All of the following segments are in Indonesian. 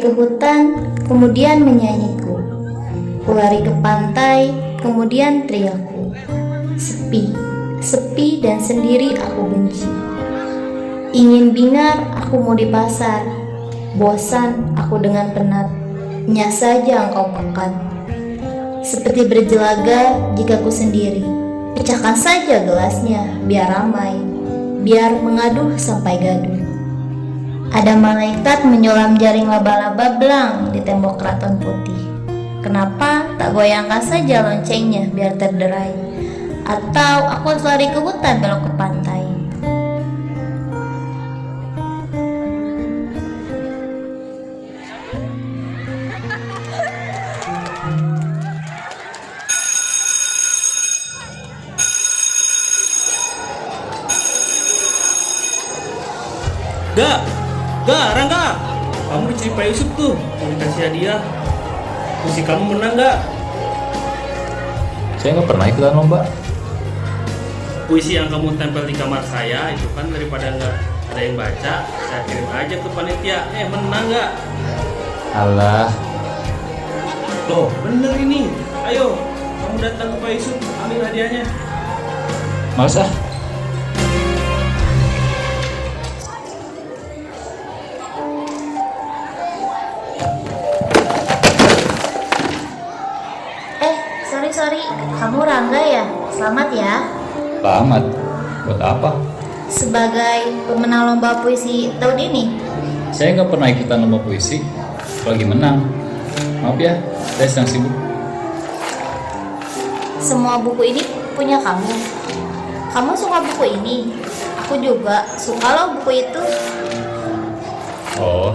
ke hutan, kemudian menyanyiku. Ku lari ke pantai, kemudian teriakku. Sepi, sepi dan sendiri aku benci. Ingin bingar, aku mau di pasar. Bosan aku dengan penat. Nyak saja engkau pekat. Seperti berjelaga jika ku sendiri. Pecahkan saja gelasnya, biar ramai. Biar mengaduh sampai gaduh. Ada malaikat menyulam jaring laba-laba belang di tembok keraton putih. Kenapa tak goyangkan saja loncengnya biar terderai? Atau aku harus lari ke hutan belok ke pantai? Rangga, kamu dicuri Pak Yusuf tuh, mau dikasih hadiah. Puisi kamu menang nggak? Saya nggak pernah ikutan lomba. Puisi yang kamu tempel di kamar saya itu kan daripada nggak ada yang baca, saya kirim aja ke panitia. Menang nggak? Alah, Loh, bener ini. Ayo, kamu datang ke Pak Yusuf, ambil hadiahnya. males ah. Sorry, kamu Rangga ya? Selamat ya. Selamat. Buat apa? Sebagai pemenang lomba puisi tahun ini. Saya nggak pernah ikutan lomba puisi. Lagi menang. Maaf ya, saya sedang sibuk. Semua buku ini punya kamu. Kamu suka buku ini? Aku juga suka loh buku itu. Oh,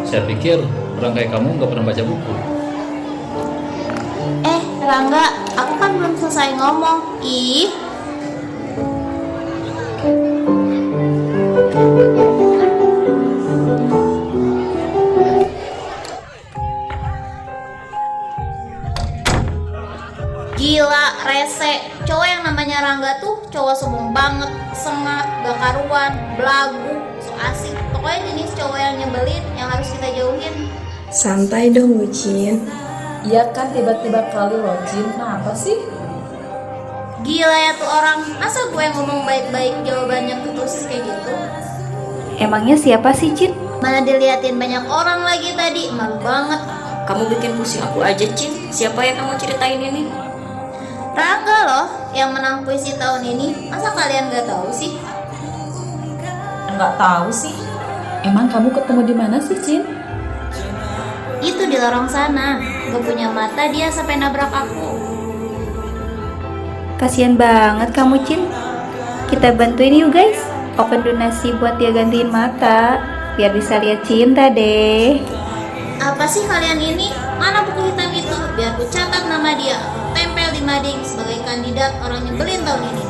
saya pikir orang kayak kamu nggak pernah baca buku. Rangga, aku kan belum selesai ngomong. Ih. Gila, rese. Cowok yang namanya Rangga tuh cowok sombong banget, sengak, gak karuan, belagu, so asik. Pokoknya jenis cowok yang nyebelin, yang harus kita jauhin. Santai dong, Lucin. Iya kan tiba-tiba kali loh, Jin. Kenapa sih? Gila ya tuh orang. Masa gue ngomong baik-baik jawabannya putus kayak gitu? Emangnya siapa sih, Cin? Mana diliatin banyak orang lagi tadi. Malu banget. Kamu bikin pusing aku aja, Cin. Siapa yang kamu ceritain ini? Rangga loh yang menang puisi tahun ini. Masa kalian gak tahu sih? Nggak tahu sih. Emang kamu ketemu di mana sih, Cin? Itu di lorong sana. Gak punya mata dia sampai nabrak aku. Kasian banget kamu, Cin. Kita bantuin yuk, guys. Open donasi buat dia gantiin mata. Biar bisa lihat cinta deh. Apa sih kalian ini? Mana buku hitam itu? Biar ku catat nama dia. Tempel di mading sebagai kandidat orang nyebelin tahun ini.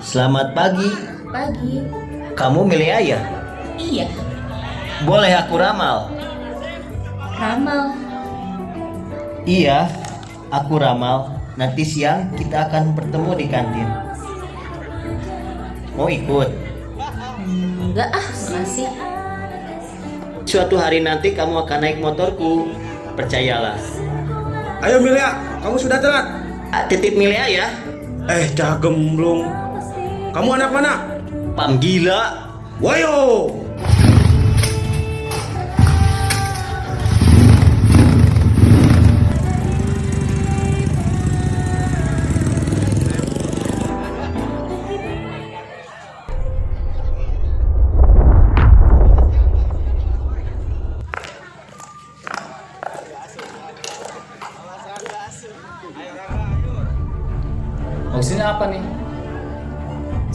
Selamat pagi. Pagi. Kamu milih ayah? Iya. Boleh aku ramal? Ramal. Iya, aku ramal. Nanti siang kita akan bertemu di kantin. Mau ikut? Enggak makasih. Suatu hari nanti kamu akan naik motorku. Percayalah. Ayo Milia, kamu sudah telat. Titip milih ayah. Cah gemblung. Kamu anak mana? Pam gila. Wayo. Maksudnya apa nih?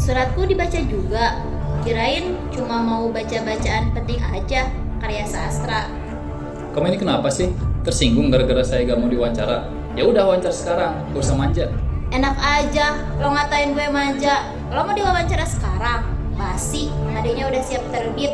Suratku dibaca juga. Kirain cuma mau baca-bacaan penting aja, karya sastra. Kamu ini kenapa sih? Tersinggung gara-gara saya gak mau diwawancara? Ya udah wawancara sekarang, gak usah manjat. Enak aja, lo ngatain gue manja. Lo mau diwawancara sekarang? Basi, adanya udah siap terbit.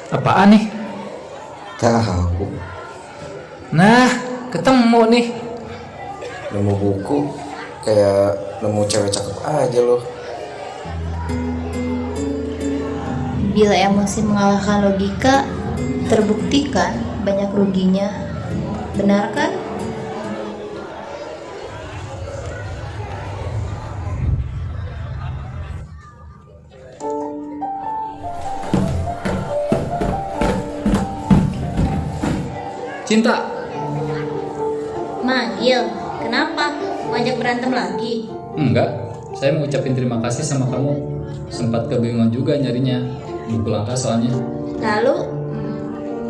Apaan nih? Tahu, Nah, ketemu nih. nemu buku kayak nemu cewek cakep aja loh. Bila emosi mengalahkan logika, terbuktikan banyak ruginya. Benar kan? Cinta, Manggil, kenapa? Ngajak berantem lagi? enggak. Saya mau ucapin terima kasih sama kamu. Sempat kebingungan juga nyarinya. Buku langka soalnya.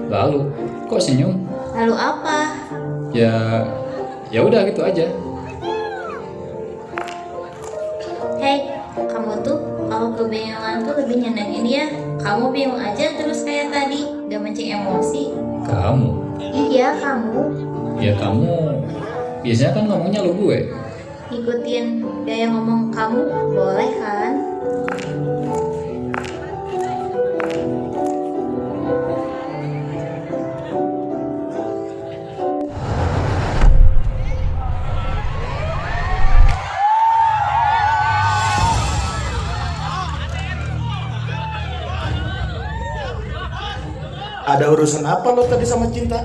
Lalu, kok senyum? Lalu apa? Ya udah gitu aja. Hei, kamu tuh kalau kebingungan tuh lebih nyenengin ya. Kamu bingung aja terus kayak tadi, gak mancing emosi. Kamu? Iya, kamu. Ya kamu. Biasanya kan ngomongnya lu gue. Ikutin gaya ngomong kamu, boleh kan? Ada urusan apa lo tadi sama Cinta?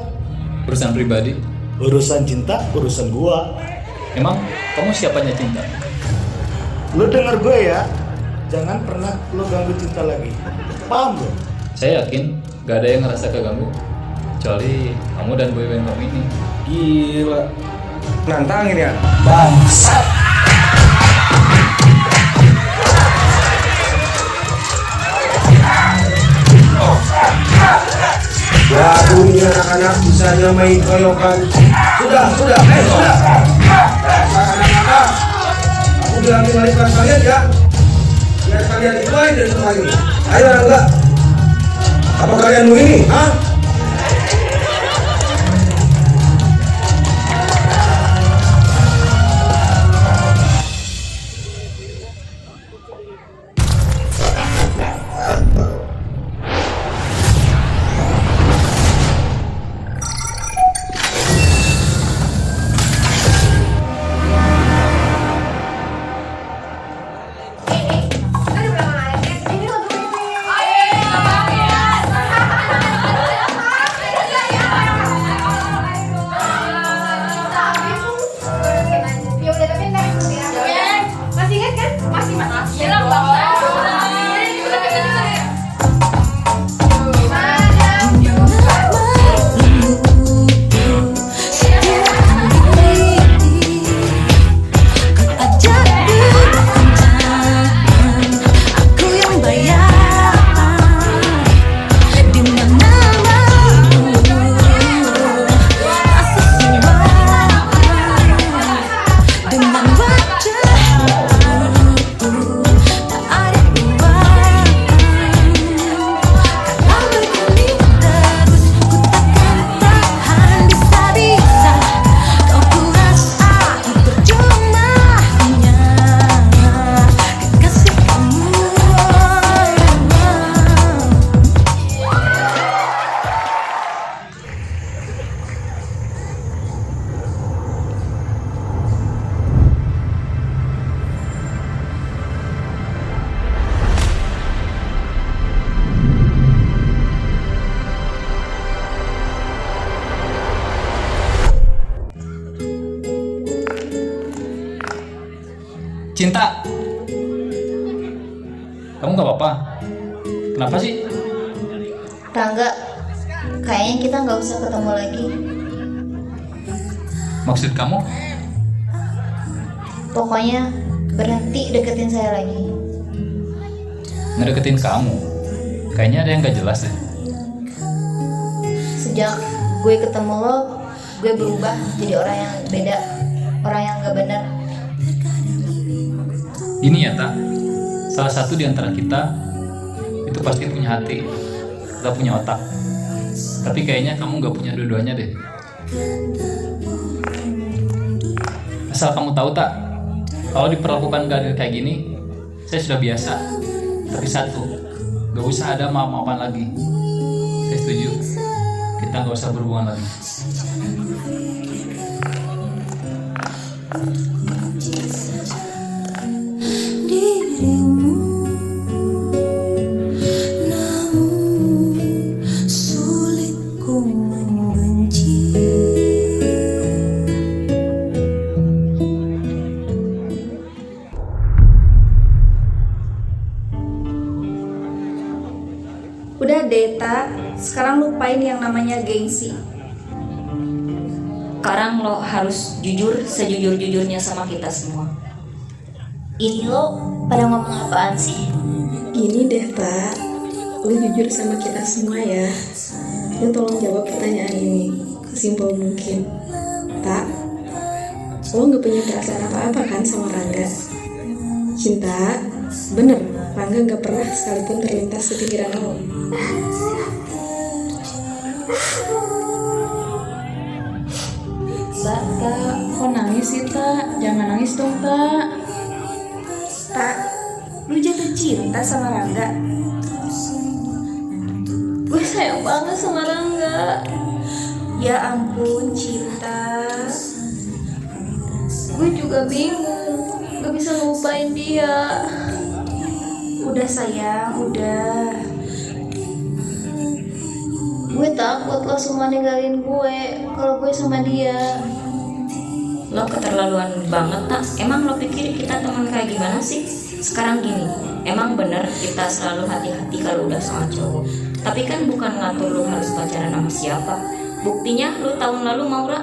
Urusan pribadi. Urusan Cinta, urusan gua. Emang kamu siapanya Cinta? Lo denger gue ya, jangan pernah lo ganggu Cinta lagi. Paham lo? Saya yakin gak ada yang ngerasa keganggu. Kecuali kamu dan boyband kamu ini. Gila, nantangin ya. Bangsat. Ya dunia anak-anak bisanya main koyokan. Sudah, sudah. Anak-anak, aku bilangin balik kelas kalian ya. Biar kalian main dari rumah ini. Ayo enggak? Apa kalian mau ini? Hah? Cinta, kamu gak apa-apa? Kenapa sih? Rangga, kayaknya kita nggak usah ketemu lagi. Maksud kamu? Pokoknya berhenti deketin saya lagi. Ngedeketin kamu? Kayaknya ada yang gak jelas deh. Sejak gue ketemu lo, gue berubah jadi orang yang beda, orang yang gak benar. Ini ya tak, salah satu di antara kita itu pasti punya hati, kita punya otak. Tapi kayaknya kamu gak punya dua-duanya deh. Asal kamu tahu tak, kalau diperlakukan gak adil kayak gini, saya sudah biasa. Tapi satu, gak usah ada maaf-maafan lagi. Saya setuju, kita gak usah berhubungan lagi. Udah deh, Tak. Sekarang lupain yang namanya gengsi. Sekarang lo harus jujur sejujur-jujurnya sama kita semua. Ini lo pada ngomong apaan sih? Gini deh, Tak. Lu jujur sama kita semua ya. Lu tolong jawab pertanyaan ini sesimpel mungkin. Tak, lo gak punya perasaan apa-apa kan sama Rangga? Cinta, bener, Rangga gak pernah sekalipun terlintas di pikiran lo. Tak, kok nangis sih, Tak? Jangan nangis dong, Tak. Tak, lu jatuh cinta sama Rangga? Gue sayang banget sama Rangga. Ya ampun, Cinta. Gue juga bingung, gak bisa ngelupain dia. Udah sayang, udah. Gue takut lo semua ninggalin gue kalau gue sama dia. Lo keterlaluan banget tak. Emang lo pikir kita teman kayak gimana sih? Sekarang gini, emang bener kita selalu hati-hati kalau udah sama cowok. Tapi kan bukan ngatur lo harus pacaran sama siapa. Buktinya lo tahun lalu Maura,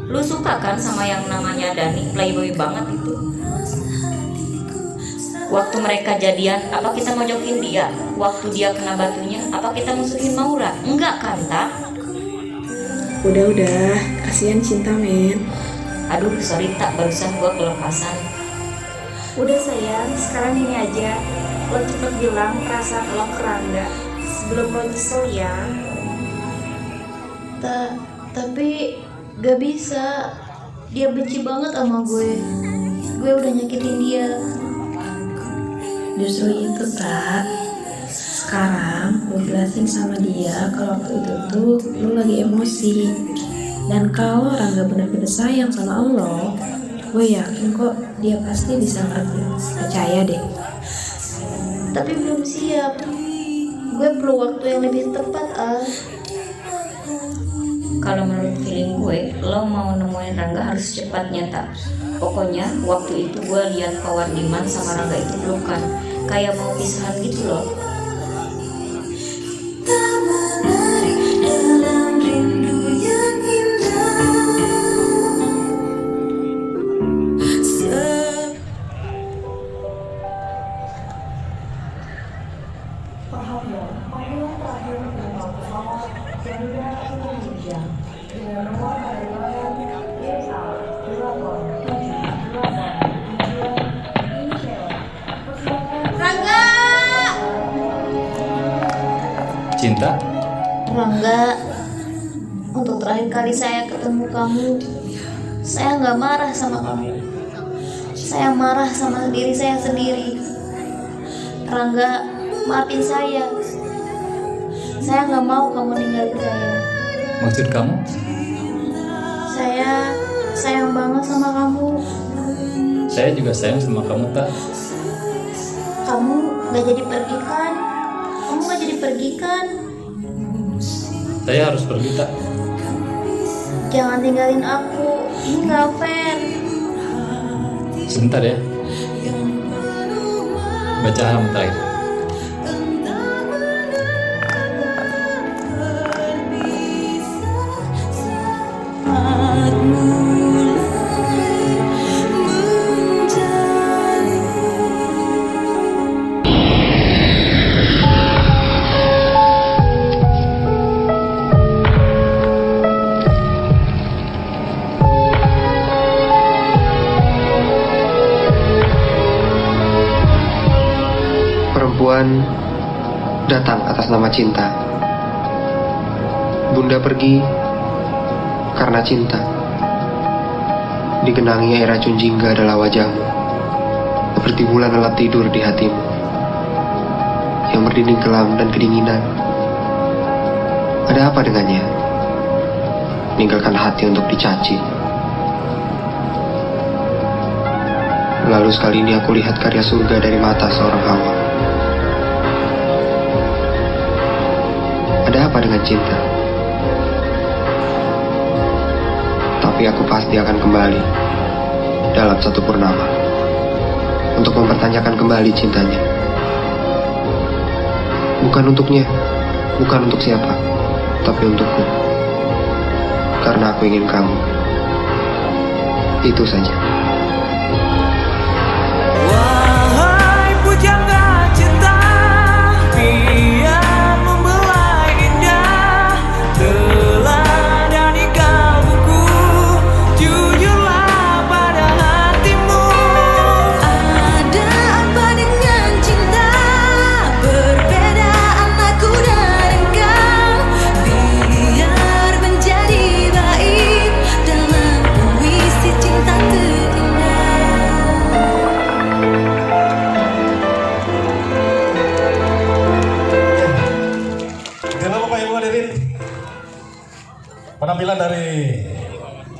lo suka kan sama yang namanya Dani, playboy banget itu. Waktu mereka jadian, apa kita mojokin dia? Waktu dia kena batunya, apa kita musuhin Maura? Enggak kan, tak? Udah, kasihan Cinta, men. Aduh, sorry tak, barusan gua kelepasan. Udah sayang, sekarang ini aja. Lo cepet bilang perasaan lo ke Rangga sebelum lo nyesel ya. Tapi gak bisa. Dia benci banget sama gue. Gue udah nyakitin dia. Justru itu, Tak. Sekarang lu jelasin sama dia kalau waktu itu tuh lu lagi emosi. Dan kalau Rangga benar-benar sayang sama lo, gue yakin kok dia pasti bisa ngerti. Percaya deh. Tapi belum siap. Gue perlu waktu yang lebih tepat, Kalau menurut feeling gue, lo mau nemuin Rangga harus cepatnya tak. Pokoknya waktu itu gue lihat Pak Wardiman sama Rangga itu pelukan, kayak mau pisahan gitu loh. Cinta? Rangga, untuk terakhir kali saya ketemu kamu, saya gak marah sama kamu. Saya marah sama diri saya sendiri. Rangga, maafin saya. Saya gak mau kamu ninggalin saya. Maksud kamu? Saya sayang banget sama kamu. Saya juga sayang sama kamu, tak? Kamu gak jadi pergi kan? Kamu gak jadi pergi kan? Saya harus pergi, tak? Jangan tinggalin aku. Ini gak fair. Sebentar ya. Baca halaman terakhir. Kekacauan datang atas nama cinta. Bunda pergi karena cinta. Digenangi air racun jingga adalah wajahmu, seperti bulan lelap tidur di hatimu, yang berdinding kelam dan kedinginan. Ada apa dengannya? Meninggalkan hati untuk dicaci. Lalu sekali ini aku lihat karya surga dari mata seorang Hawa. Ada apa dengan cinta? Tapi aku pasti akan kembali dalam satu purnama untuk mempertanyakan kembali cintanya. Bukan untuknya, bukan untuk siapa, tapi untukku. Karena aku ingin kamu. Itu saja. Wahai pujangga cinta, biar membelai indah, teladani kalbuku, jujurlah pada hatimu. Ada apa dengan cinta? Berbeda anakku dan engkau, biar menjadi baik dalam puisi cinta terindah. Jangan lupa Ibu hadirin penampilan dari